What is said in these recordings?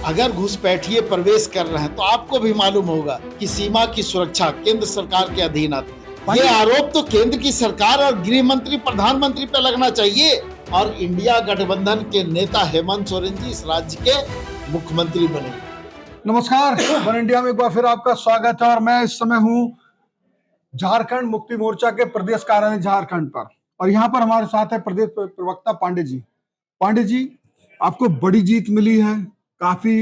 अगर घुसपैठिए प्रवेश कर रहे हैं तो आपको भी मालूम होगा कि सीमा की सुरक्षा केंद्र सरकार के अधीन आती है। ये आरोप तो केंद्र की सरकार और गृह मंत्री प्रधानमंत्री पे लगना चाहिए। और इंडिया गठबंधन के नेता हेमंत सोरेन जी इस राज्य के मुख्यमंत्री बने। नमस्कार, वन इंडिया में एक बार फिर आपका स्वागत है। और मैं इस समय हूँ झारखंड मुक्ति मोर्चा के प्रदेश कार्यालय झारखंड पर, और यहाँ पर हमारे साथ है प्रदेश प्रवक्ता पांडे जी। पांडे जी, आपको बड़ी जीत मिली है। काफी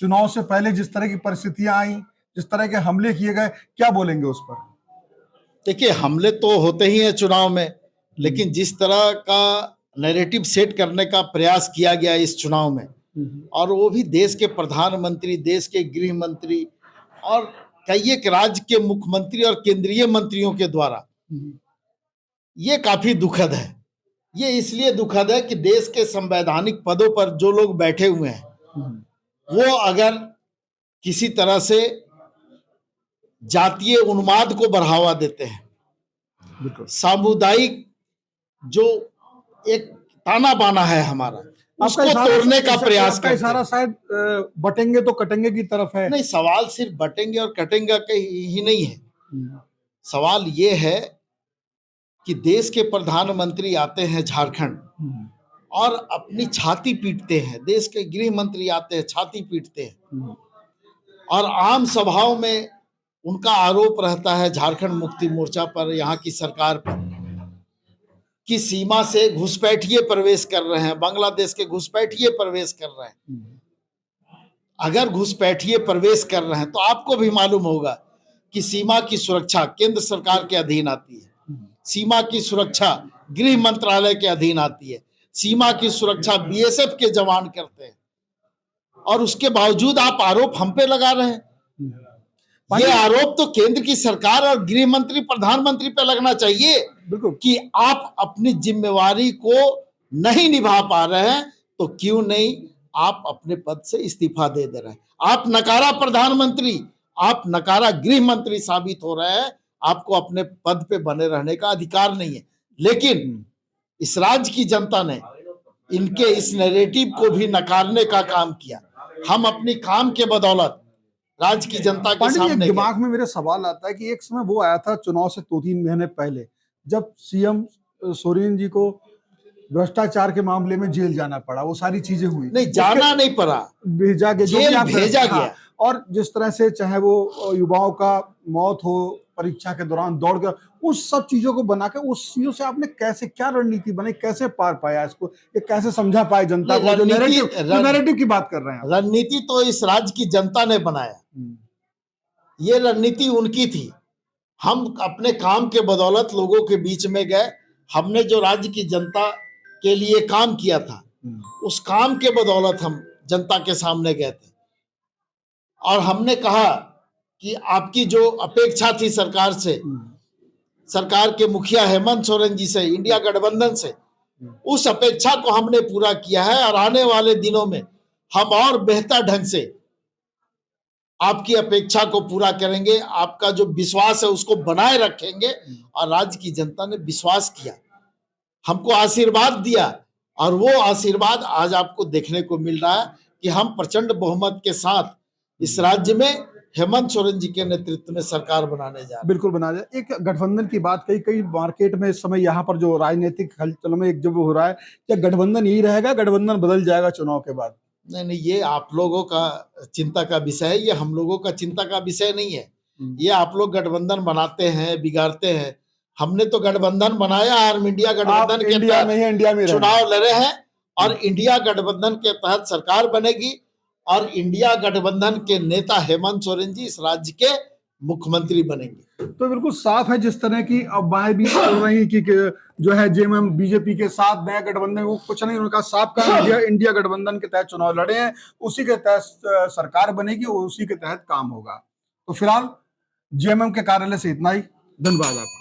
चुनाव से पहले जिस तरह की परिस्थितियां आई, जिस तरह के हमले किए गए, क्या बोलेंगे उस पर? देखिए, हमले तो होते ही हैं चुनाव में, लेकिन जिस तरह का नैरेटिव सेट करने का प्रयास किया गया इस चुनाव में, और वो भी देश के प्रधानमंत्री, देश के गृह मंत्री और कई एक राज्य के मुख्यमंत्री और केंद्रीय मंत्रियों के द्वारा, ये काफी दुखद है। ये इसलिए दुखद है कि देश के संवैधानिक पदों पर जो लोग बैठे हुए हैं वो अगर किसी तरह से जातीय उन्माद को बढ़ावा देते हैं, सामुदायिक जो एक ताना बाना है हमारा, उसको तोड़ने का प्रयास करते हैं। इशारा शायद बटेंगे तो कटेंगे की तरफ है। नहीं, सवाल सिर्फ बटेंगे और कटेंगे का ही नहीं है। सवाल ये है कि देश के प्रधानमंत्री आते हैं झारखंड और अपनी छाती पीटते हैं, देश के गृह मंत्री आते हैं, छाती पीटते हैं, और आम सभाओं में उनका आरोप रहता है झारखंड मुक्ति मोर्चा पर, यहाँ की सरकार पर, कि सीमा से घुसपैठिए प्रवेश कर रहे हैं, बांग्लादेश के घुसपैठिए प्रवेश कर रहे हैं। अगर घुसपैठिए प्रवेश कर रहे हैं तो आपको भी मालूम होगा कि सीमा की सुरक्षा केंद्र सरकार के अधीन आती है, सीमा की सुरक्षा गृह मंत्रालय के अधीन आती है, सीमा की सुरक्षा बीएसएफ के जवान करते हैं, और उसके बावजूद आप आरोप हम पे लगा रहे हैं। ये आरोप तो केंद्र की सरकार और गृह मंत्री प्रधानमंत्री पे लगना चाहिए कि आप अपनी जिम्मेवारी को नहीं निभा पा रहे हैं, तो क्यों नहीं आप अपने पद से इस्तीफा दे रहे हैं। आप नकारा प्रधानमंत्री, आप नकारा गृह मंत्री साबित हो रहे हैं। आपको अपने पद पे बने रहने का अधिकार नहीं है, लेकिन इस राज्य की जनता ने इनके इस नैरेटिव को भी नकारने का काम किया। हम अपनी काम के बदौलत राज्य की जनता के सामने, दिमाग में मेरे सवाल आता है कि एक समय वो आया था चुनाव से 2-3 महीने पहले, जब सीएम सोरेन जी को भ्रष्टाचार के मामले में जेल जाना पड़ा। वो सारी चीजें हुई, नहीं जाना नहीं पड़ा, भेजा गया, जेल भेजा गया। और जिस तरह से चाहे वो युवाओं का मौत हो परीक्षा के दौरान दौड़ कर, उस सब चीजों को बना के, उस चीजों से आपने कैसे, क्या रणनीति बनाई, कैसे पार पाया इसको, ये कैसे समझा पाए जनता को? जो नैरेटिव की बात कर रहे हैं, रणनीति तो इस राज्य की जनता ने बनाया। ये रणनीति उनकी थी। हम अपने काम के बदौलत लोगों के बीच में गए। हमने जो राज्य की जनता के लिए काम किया था, उस काम के बदौलत हम जनता के सामने गए थे, और हमने कहा कि आपकी जो अपेक्षा थी सरकार से, सरकार के मुखिया हेमंत सोरेन जी से, इंडिया गठबंधन से, उस अपेक्षा को हमने पूरा किया है। और आने वाले दिनों में हम और बेहतर ढंग से आपकी अपेक्षा को पूरा करेंगे, आपका जो विश्वास है उसको बनाए रखेंगे। और राज्य की जनता ने विश्वास किया, हमको आशीर्वाद दिया, और वो आशीर्वाद आज आपको देखने को मिल रहा है कि हम प्रचंड बहुमत के साथ इस राज्य में हेमंत सोरेन जी के नेतृत्व में सरकार बनाने जा रहे हैं। बिल्कुल बना जाए। एक गठबंधन की बात कई मार्केट में इस समय यहाँ पर जो राजनीतिक हलचल में एक जब हो रहा है, क्या गठबंधन यही रहेगा, गठबंधन बदल जाएगा चुनाव के बाद? नहीं, ये आप लोगों का चिंता का विषय है, ये हम लोगों का चिंता का विषय नहीं है। ये आप लोग गठबंधन बनाते हैं, बिगाड़ते हैं। हमने तो गठबंधन बनाया और इंडिया गठबंधन के तहत चुनाव लड़े हैं, और इंडिया गठबंधन के तहत सरकार बनेगी, और इंडिया गठबंधन के नेता हेमंत सोरेन जी इस राज्य के मुख्यमंत्री बनेंगे। तो बिल्कुल साफ है, जिस तरह की अफवाहें भी चल रही कि जो है जेएमएम बीजेपी के साथ नया गठबंधन, वो कुछ नहीं, उनका साफ कहा इंडिया गठबंधन के तहत चुनाव लड़े हैं, उसी के तहत सरकार बनेगी, उसी के तहत काम होगा। तो फिलहाल जेएमएम के कार्यालय से इतना ही। धन्यवाद आपका।